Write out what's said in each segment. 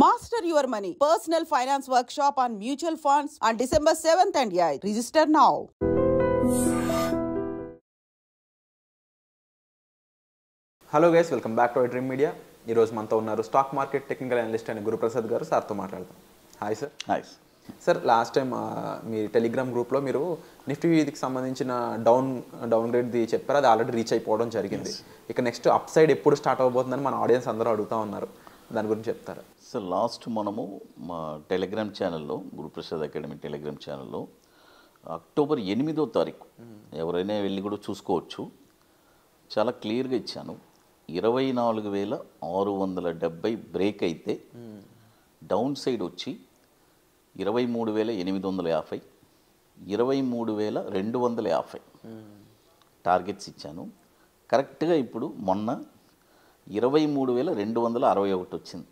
Master your money. Personal finance workshop on mutual funds on December 7th and 8th. Register now. Hello guys, welcome back to dream media. ఈరోజు మనతో ఉన్నారు stock market technical analyst అయిన గురుప్రసాద్ గారు. సార్తో మాట్లాడతాం. Hi sir. Hi sir, last time మీ Telegram గ్రూప్లో మీరు నిఫ్టీ వీధికి సంబంధించిన డౌన్ గ్రేడ్ది చెప్పారు. అది ఆల్రెడీ రీచ్ అయిపోవడం జరిగింది. ఇక నెక్స్ట్ అప్ సైడ్ ఎప్పుడు స్టార్ట్ అవబోతుందని మన ఆడియన్స్ అందరూ అడుగుతూ ఉన్నారు. దాని గురించి చెప్తారా? సార్, లాస్ట్ మనము మా టెలిగ్రామ్ ఛానల్లో, గురుప్రసాద్ అకాడమీ టెలిగ్రామ్ ఛానల్లో అక్టోబర్ 8వ తారీఖు ఎవరైనా వెళ్ళి కూడా చూసుకోవచ్చు, చాలా క్లియర్గా ఇచ్చాను. 24,670 బ్రేక్ అయితే డౌన్ సైడ్ వచ్చి 23,850, 23,250 టార్గెట్స్ ఇచ్చాను. కరెక్ట్గా ఇప్పుడు మొన్న 23,261 వచ్చింది.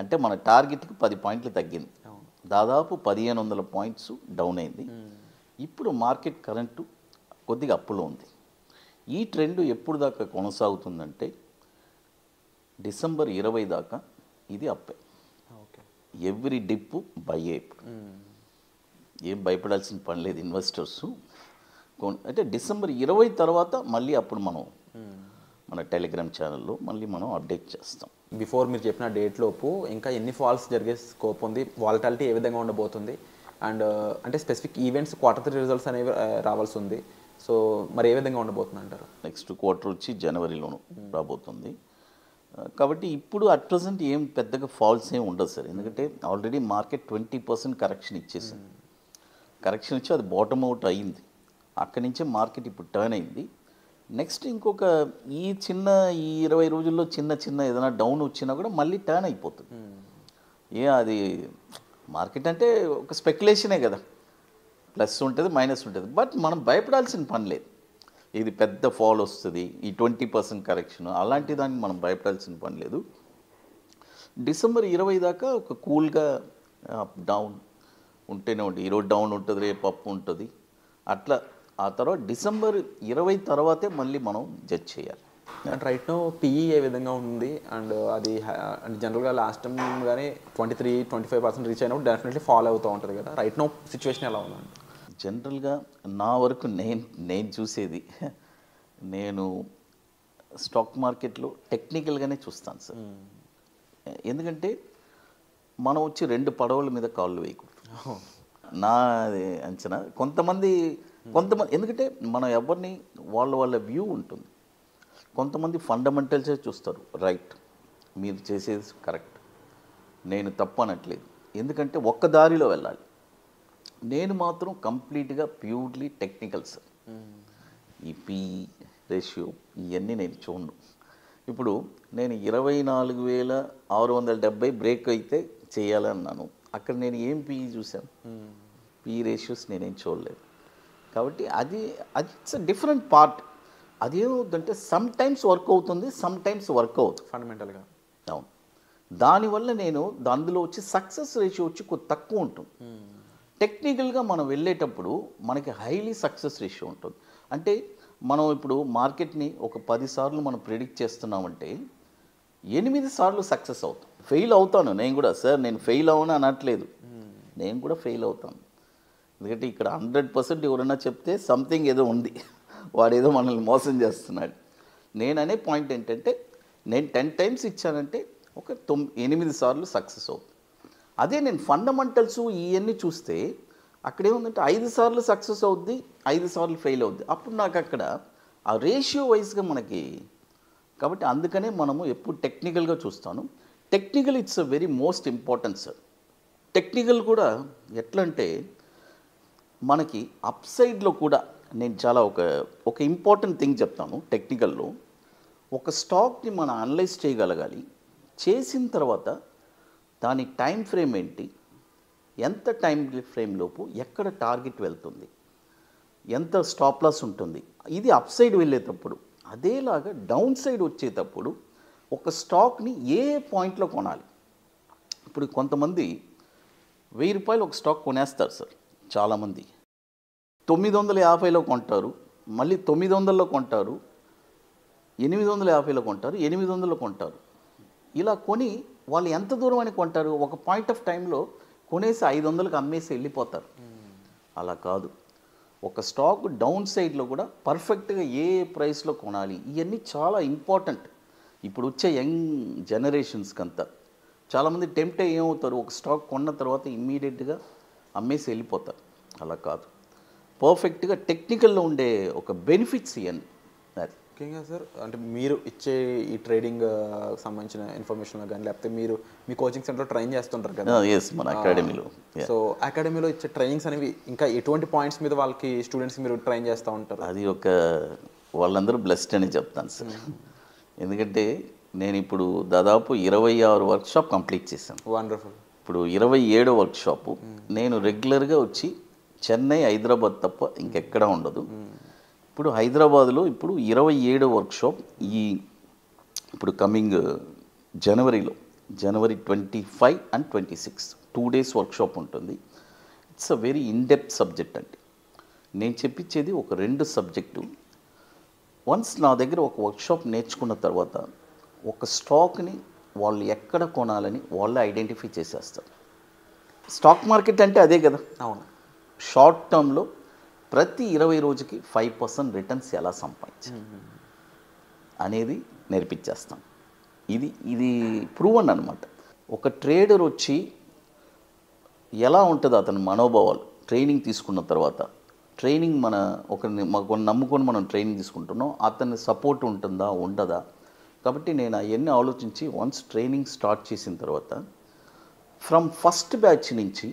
అంటే మన టార్గెట్కి 10 పాయింట్లు తగ్గింది. దాదాపు 1,500 పాయింట్స్ డౌన్ అయింది. ఇప్పుడు మార్కెట్ కరెంటు కొద్దిగా అప్పులో ఉంది. ఈ ట్రెండ్ ఎప్పుడు దాకా కొనసాగుతుందంటే డిసెంబర్ 20 దాకా ఇది అప్పే. ఎవ్రీ డిప్ బై ఇప్పుడు ఏం భయపడాల్సిన పని లేదు ఇన్వెస్టర్స్. అంటే డిసెంబర్ 20 తర్వాత మళ్ళీ అప్పుడు మనం మన టెలిగ్రామ్ ఛానల్లో మళ్ళీ మనం అప్డేట్ చేస్తాం. బిఫోర్ మీరు చెప్పిన డేట్ లోపు ఇంకా ఎన్ని ఫాల్స్ జరిగే స్కోప్ ఉంది, వాలటాలిటీ ఏ విధంగా ఉండబోతుంది, అండ్ అంటే స్పెసిఫిక్ ఈవెంట్స్ క్వార్టర్ 3 రిజల్ట్స్ అనేవి రావాల్సి ఉంది. సో మరి ఏ విధంగా ఉండబోతుంది అంటారు? నెక్స్ట్ క్వార్టర్ వచ్చి జనవరిలోను రాబోతుంది. కాబట్టి ఇప్పుడు అట్ ప్రజెంట్ ఏం పెద్దగా ఫాల్స్ ఏం ఉండదు సార్. ఎందుకంటే ఆల్రెడీ మార్కెట్ 20% కరెక్షన్ ఇచ్చేసింది. కరెక్షన్ ఇచ్చి అది బాటమ్ అవుట్ అయింది. అక్కడి నుంచే మార్కెట్ ఇప్పుడు టర్న్ అయింది. నెక్స్ట్ ఇంకొక ఈ 20 రోజుల్లో చిన్న ఏదైనా డౌన్ వచ్చినా కూడా మళ్ళీ టర్న్ అయిపోతుంది. అది మార్కెట్ అంటే ఒక స్పెక్యులేషనే కదా, ప్లస్ ఉంటుంది మైనస్ ఉంటుంది. బట్ మనం భయపడాల్సిన పని లేదు. ఇది పెద్ద ఫాల్ వస్తుంది, ఈ 20% కరెక్షన్, అలాంటి దానికి మనం భయపడాల్సిన పని లేదు. డిసెంబర్ 20 దాకా ఒక కూల్గా డౌన్ ఉంటేనే ఉంటుంది. ఈరోజు డౌన్ ఉంటుంది, రేపు అప్ ఉంటుంది, అట్లా. ఆ తర్వాత డిసెంబర్ 20 తర్వాతే మళ్ళీ మనం జడ్జ్ చేయాలి. అండ్ రైట్ నో పిఈ ఏ విధంగా ఉంది, అండ్ అది జనరల్గా లాస్ట్ టైం కానీ 23-25% రీచ్ అయినప్పుడు డెఫినెట్లీ ఫాలో అవుతూ ఉంటుంది కదా. రైట్ నో సిచ్యువేషన్ ఎలా ఉందండి? జనరల్గా నా వరకు నేను చూసేది, నేను స్టాక్ మార్కెట్లో టెక్నికల్గానే చూస్తాను సార్. ఎందుకంటే మనం వచ్చి 2 పడవల మీద కాళ్ళు వేయకూడదు. నా అంచనా. కొంతమంది ఎందుకంటే మనం ఎవరిని వాళ్ళ వ్యూ ఉంటుంది. కొంతమంది ఫండమెంటల్సే చూస్తారు. రైట్, మీరు చేసేది కరెక్ట్, నేను తప్పు అనట్లేదు. ఎందుకంటే ఒక్క దారిలో వెళ్ళాలి. నేను మాత్రం కంప్లీట్గా ప్యూర్లీ టెక్నికల్ సార్. ఈ పిఈ రేషియో ఇవన్నీ నేను చూడను. ఇప్పుడు నేను 24,670 బ్రేక్ అయితే చేయాలన్నాను. అక్కడ నేను ఏం పిఈ చూశాను? పిఈ రేషియోస్ నేనేం చూడలేదు. కాబట్టి అది ఇట్స్ అ డిఫరెంట్ పార్ట్. అదేమవుతుందంటే సమ్ టైమ్స్ వర్క్ అవుతుంది, సమ్ టైమ్స్ వర్క్ అవుతుంది ఫండమెంటల్గా. అవును. దానివల్ల నేను అందులో వచ్చి సక్సెస్ రేషియో వచ్చి కొద్ది తక్కువ ఉంటుంది. టెక్నికల్గా మనం వెళ్ళేటప్పుడు మనకి హైలీ సక్సెస్ రేషియో ఉంటుంది. అంటే మనం ఇప్పుడు మార్కెట్ని ఒక 10 సార్లు మనం ప్రిడిక్ట్ చేస్తున్నామంటే 8 సార్లు సక్సెస్ అవుతాం. ఫెయిల్ అవుతాను నేను కూడా. సార్ నేను ఫెయిల్ అవ్వను అనట్లేదు, నేను కూడా ఫెయిల్ అవుతాను. ఎందుకంటే ఇక్కడ 100% ఎవరైనా చెప్తే సంథింగ్ ఏదో ఉంది, వాడేదో మనల్ని మోసం చేస్తున్నాడు. నేను అనే పాయింట్ ఏంటంటే నేను 10 టైమ్స్ ఇచ్చానంటే ఒక 8 సార్లు సక్సెస్ అవుతుంది. అదే నేను ఫండమెంటల్స్ ఇవన్నీ చూస్తే అక్కడ ఏముందంటే 5 సార్లు సక్సెస్ అవుద్ది, 5 సార్లు ఫెయిల్ అవుద్ది. అప్పుడు నాకు అక్కడ ఆ రేషియో వైజ్గా మనకి. కాబట్టి అందుకనే మనము ఎప్పుడు టెక్నికల్గా చూస్తాను. Technical it's a very most important sir. Technical కూడా ఎట్లా అంటే మనకి అప్ సైడ్లో కూడా నేను చాలా ఒక ఇంపార్టెంట్ థింగ్ చెప్తాను. టెక్నికల్లో ఒక స్టాక్ని మనం అనలైజ్ చేయగలగాలి. చేసిన తర్వాత దాని టైం ఫ్రేమ్ ఏంటి, ఎంత టైం ఫ్రేమ్ లోపు ఎక్కడ టార్గెట్ వెళ్తుంది, ఎంత స్టాప్ లాస్ ఉంటుంది, ఇది అప్ సైడ్ వెళ్ళేటప్పుడు. అదేలాగా డౌన్ సైడ్ వచ్చేటప్పుడు ఒక స్టాక్ని ఏ పాయింట్లో కొనాలి. ఇప్పుడు కొంతమంది 1000 రూపాయలు ఒక స్టాక్ కొనేస్తారు సార్. చాలామంది 950లో కొంటారు, మళ్ళీ 900లో కొంటారు, 850లో కొంటారు, 800లో కొంటారు. ఇలా కొని వాళ్ళు ఎంత దూరం అని కొంటారు? ఒక పాయింట్ ఆఫ్ టైంలో కొనేసి 500కి అమ్మేసి వెళ్ళిపోతారు. అలా కాదు. ఒక స్టాక్ డౌన్ సైడ్లో కూడా పర్ఫెక్ట్గా ఏ ప్రైస్లో కొనాలి, ఇవన్నీ చాలా ఇంపార్టెంట్. ఇప్పుడు వచ్చే యంగ్ జనరేషన్స్కి అంతా చాలామంది టెంప్ట్ అయ్యి ఏమవుతారు, ఒక స్టాక్ కొన్న తర్వాత ఇమ్మీడియట్గా అమ్మేసి వెళ్ళిపోతారు. అలా కాదు. పర్ఫెక్ట్గా టెక్నికల్లో ఉండే ఒక బెనిఫిట్స్ ఇవన్నీ. అది ముఖ్యంగా సార్ అంటే మీరు ఇచ్చే ఈ ట్రేడింగ్ సంబంధించిన ఇన్ఫర్మేషన్ కానీ లేకపోతే మీరు మీ కోచింగ్ సెంటర్లో ట్రైన్ చేస్తుంటారు కదా. ఎస్, మన అకాడమీలో. సో అకాడమీలో ఇచ్చే ట్రైనింగ్స్ అనేవి ఇంకా ఎటువంటి పాయింట్స్ మీద వాళ్ళకి స్టూడెంట్స్కి మీరు ట్రైన్ చేస్తూ ఉంటారు? అది ఒక వాళ్ళందరూ బ్లెస్డ్ అని చెప్తాను సార్. ఎందుకంటే నేను ఇప్పుడు దాదాపు 26 వర్క్షాప్ కంప్లీట్ చేశాను. వండర్ఫుల్. ఇప్పుడు 27వ వర్క్షాపు నేను రెగ్యులర్గా వచ్చి చెన్నై, హైదరాబాద్ తప్ప ఇంకెక్కడా ఉండదు. ఇప్పుడు హైదరాబాద్లో ఇప్పుడు 27వ వర్క్షాప్ ఇప్పుడు coming January 25 and 26 2 days workshop ఉంటుంది. It's a very in depth subject అండి. నేను చెప్పించేది ఒక 2 సబ్జెక్టు. వన్స్ నా దగ్గర ఒక వర్క్షాప్ నేర్చుకున్న తర్వాత ఒక స్టాక్ని వాళ్ళు ఎక్కడ కొనాలని వాళ్ళే ఐడెంటిఫై చేసేస్తారు. స్టాక్ మార్కెట్ అంటే అదే కదా. అవును. షార్ట్ టర్మ్లో ప్రతి 20 రోజుకి 5% రిటర్న్స్ ఎలా సంపాదించాలి అనేది నేర్పించేస్తాం. ఇది ప్రూవన్ అనమాట. ఒక ట్రేడర్ వచ్చి ఎలా ఉంటుందో అతని మనోభావాలు ట్రైనింగ్ తీసుకున్న తర్వాత, ట్రైనింగ్ ఒకరిని నమ్ముకొని మనం ట్రైనింగ్ తీసుకుంటున్నాం, అతని సపోర్ట్ ఉంటుందా ఉండదా. కాబట్టి నేను అవన్నీ ఆలోచించి వన్స్ ట్రైనింగ్ స్టార్ట్ చేసిన తర్వాత ఫ్రమ్ ఫస్ట్ బ్యాచ్ నుంచి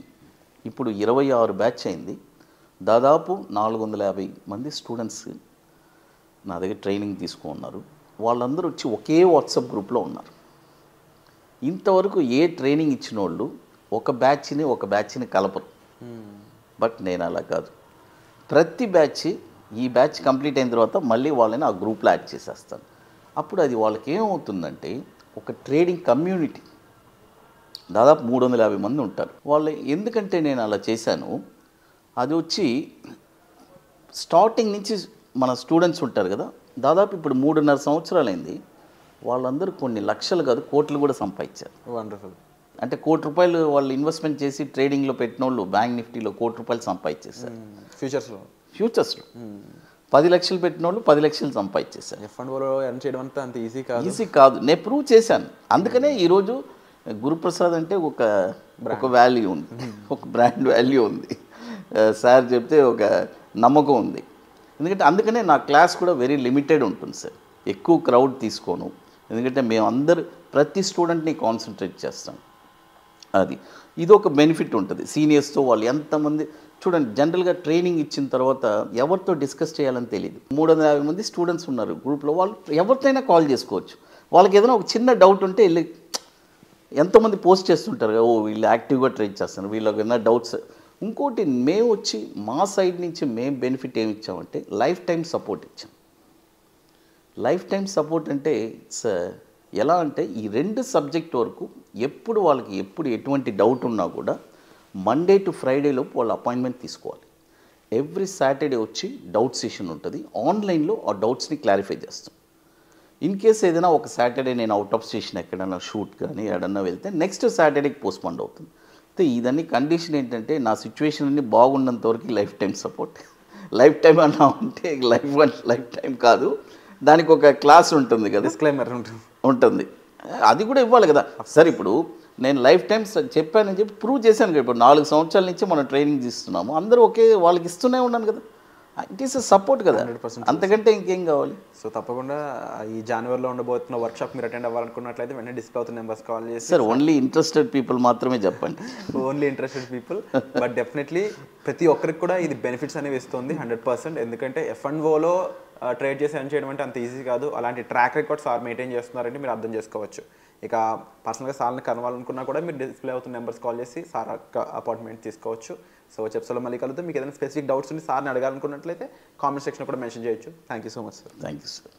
ఇప్పుడు 26 బ్యాచ్ అయింది. దాదాపు 450 మంది స్టూడెంట్స్ నా దగ్గర ట్రైనింగ్ తీసుకున్నారు. వాళ్ళందరూ వచ్చి ఒకే వాట్సాప్ గ్రూప్లో ఉన్నారు. ఇంతవరకు ఏ ట్రైనింగ్ ఇచ్చిన వాళ్ళు ఒక బ్యాచ్ని కలపరు. బట్ నేను అలా కాదు. ప్రతి బ్యాచ్ ఈ బ్యాచ్ కంప్లీట్ అయిన తర్వాత మళ్ళీ వాళ్ళని ఆ గ్రూప్లో యాడ్ చేసేస్తాను. అప్పుడు అది వాళ్ళకి ఏమవుతుందంటే ఒక ట్రేడింగ్ కమ్యూనిటీ దాదాపు 350 మంది ఉంటారు. వాళ్ళు ఎందుకంటే నేను అలా చేశాను, అది వచ్చి స్టార్టింగ్ నుంచి మన స్టూడెంట్స్ ఉంటారు కదా, దాదాపు ఇప్పుడు 3.5 సంవత్సరాలైంది. వాళ్ళందరూ కొన్ని లక్షలు కాదు కోట్లు కూడా సంపాదించారు. వండర్ఫుల్. అంటే ₹1 కోటి వాళ్ళు ఇన్వెస్ట్మెంట్ చేసి ట్రేడింగ్లో పెట్టిన వాళ్ళు బ్యాంక్ నిఫ్టీలో ₹1 కోటి సంపాదించేశారు. ఫ్యూచర్స్లో 10 లక్షలు పెట్టిన వాళ్ళు 10 లక్షలు సంపాదించేశారు. F&Oలో ఎర్న్ చేయడం అంతా అంత ఈజీ కాదు. నేను ప్రూవ్ చేశాను. అందుకనే ఈరోజు గురుప్రసాద్ అంటే ఒక వాల్యూ ఉంది, ఒక బ్రాండ్ వాల్యూ ఉంది. సార్ చెప్తే ఒక నమ్మకం ఉంది. ఎందుకంటే అందుకనే నా క్లాస్ కూడా వెరీ లిమిటెడ్ ఉంటుంది సార్. ఎక్కువ క్రౌడ్ తీసుకోను. ఎందుకంటే మేము ప్రతి స్టూడెంట్ని కాన్సన్ట్రేట్ చేస్తాం. ఇది ఒక బెనిఫిట్ ఉంటుంది. సీనియర్స్తో వాళ్ళు ఎంతమంది చూడండి, జనరల్గా ట్రైనింగ్ ఇచ్చిన తర్వాత ఎవరితో డిస్కస్ చేయాలని తెలియదు. 350 మంది స్టూడెంట్స్ ఉన్నారు గ్రూప్లో. వాళ్ళు ఎవరితోనైనా కాల్ చేసుకోవచ్చు. వాళ్ళకి ఏదైనా ఒక చిన్న డౌట్ ఉంటే వెళ్ళి ఎంతోమంది పోస్ట్ చేస్తుంటారు, వీళ్ళు యాక్టివ్గా ట్రైన్ చేస్తున్నారు, వీళ్ళకి ఏమైనా డౌట్స్. ఇంకోటి మేము వచ్చి మా సైడ్ నుంచి మేము బెనిఫిట్ ఏమి ఇచ్చామంటే లైఫ్ టైం సపోర్ట్ ఇచ్చాం. లైఫ్ టైం సపోర్ట్ అంటే ఎలా అంటే ఈ 2 సబ్జెక్ట్ వరకు వాళ్ళకి ఎటువంటి డౌట్ ఉన్నా కూడా మండే టు ఫ్రైడే లోపు వాళ్ళు అపాయింట్మెంట్ తీసుకోవాలి. ఎవ్రీ సాటర్డే వచ్చి డౌట్ సెషన్ ఉంటుంది. ఆన్లైన్లో ఆ డౌట్స్ని క్లారిఫై చేస్తాం. ఇన్ కేస్ ఏదైనా ఒక సాటర్డే నేను అవుట్ ఆఫ్ స్టేషన్ ఎక్కడన్నా షూట్ కానీ ఎక్కడన్నా వెళ్తే నెక్స్ట్ సాటర్డేకి పోస్ట్పోండ్ అవుతుంది. అయితే ఇదన్నీ కండిషన్ ఏంటంటే నా సిచ్యువేషన్ అన్ని బాగున్నంత వరకు life time support. Life time అన్నా ఉంటే లైఫ్ టైం కాదు, దానికి ఒక క్లాస్ ఉంటుంది కదా, డిస్క్లైమర్ ఉంటుంది. అది కూడా ఇవ్వాలి కదా సార్. ఇప్పుడు నేను లైఫ్ టైం చెప్పానని చెప్పి ప్రూవ్ చేశాను కదా. ఇప్పుడు 4 సంవత్సరాల నుంచి మనం ట్రైనింగ్ ఇస్తున్నాము, అందరూ వాళ్ళకి ఇస్తూనే ఉన్నాను కదా. ఇట్ ఈస్ సపోర్ట్ కదా, 100%. అంతకంటే ఇంకేం కావాలి. సో తప్పకుండా ఈ జనవరిలో ఉండబోతున్న వర్క్షాప్ మీరు అటెండ్ అవ్వాలనుకున్నట్లయితే వెంటనే డిస్ప్లే అవుతున్న నెంబర్స్ కాల్ చేసి సార్ ఓన్లీ ఇంట్రెస్టెడ్ పీపుల్ మాత్రమే చెప్పండి. Only interested people. But definitely ప్రతి ఒక్కరికి కూడా ఇది బెనిఫిట్స్ అనేవి ఇస్తుంది 100%. ఎందుకంటే F&Oలో ట్రేడ్ చేసి ఎర్న్ చేయడం అంటే అంత ఈజీ కాదు. అలాంటి ట్రాక్ రికార్డ్ సార్ మెయింటైన్ చేస్తున్నారంటే మీరు అర్థం చేసుకోవచ్చు. ఇక పర్సనల్గా సార్ని కలవాలనుకున్నా కూడా మీరు డిస్ప్లే అవుతున్న నెంబర్స్ కాల్ చేసి సార్ అపాయింట్మెంట్ తీసుకోవచ్చు. సో చెప్స్లో మళ్ళీ కలుద్దాం. మీకు ఏదైనా స్పెసిఫిక్ డౌట్స్ ఉండి సార్ని అడగాలనుకున్నట్లయితే కామెంట్ సెక్షన్లో కూడా మెన్షన్ చేయొచ్చు. Thank you so much sir. Thank you sir.